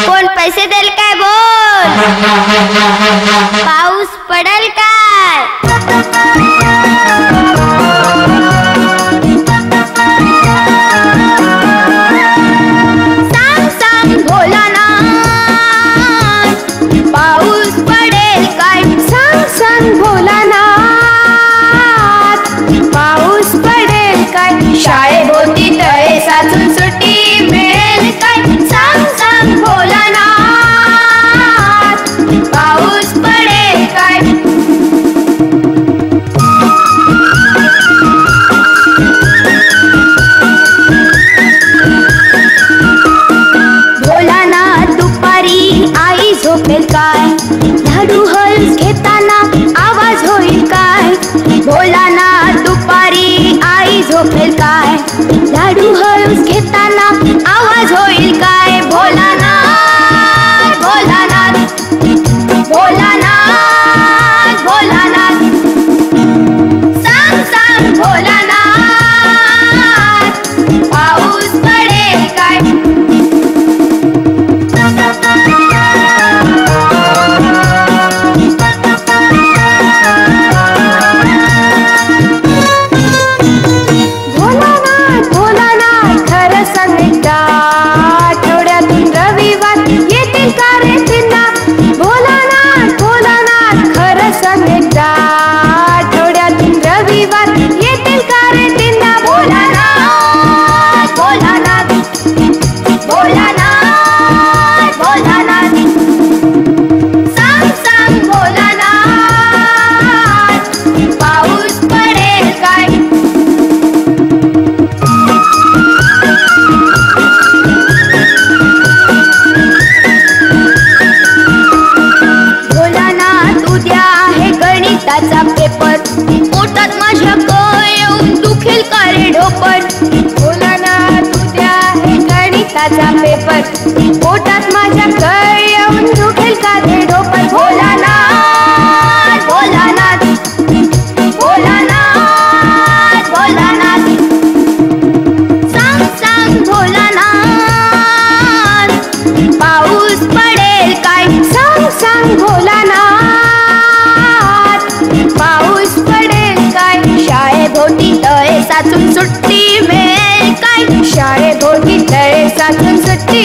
कोण पैसे देईल काय बोल? पाऊस पडेल काय? सांग सांग भोलानाथ, पाऊस पडेल काय? सांग सांग भोलानाथ, पाऊस पडेल काय? शाळेभोवती तळे साचून सुट्टी मिळेल काय? सांग सांग भोलानाथ, पाऊस पडेल काय? भोलानाथ दुपारी आई झोपेल काय? झाडू हळस घेताना आवाज होईल काय? भोलानाथ दुपारी आई झोपेल काय? झाडू हळस घेताना आवाज होईल काय? भोलानाथ भोलानाथ भोलानाथ भोलानाथ, सांग सांग भोलानाथ, पाऊस पडेल काय? भोलानाथ भोलानाथ, खरं सांग एकदा, आठवड्यातून रविवार येतील का रे तिन्हा? भोलानाथ भोलानाथ, खरं सांग एकदा, आठवड्यातून रविवार येतील का रे तिन्हा? भोलानाथ भोलानाथ भोलानाथ भोलानाथ, सांग सांग भोलानाथ, पाऊस पडेल काय? भोलानाथ उद्या आहे गणिताचा पेपर, पोटात माझ्या कळ येऊन दुखेल का रे ढोपर? भोलानाथ उद्या आहे गणिताचा पेपर, पोटात माझ्या कळ येऊन दुखेल का रे ढोपर? भोलानाथ भोलानाथ भोलानाथ भोलानाथ, सांग सांग भोलानाथ, पाऊस पडेल काय? सांग सांग भोलानाथ, पाऊस पडेल काय? शाळेभोवती तळे साचून सुट्टी मिळेल काय? शाळेभोवती तळे साचून सुट्टी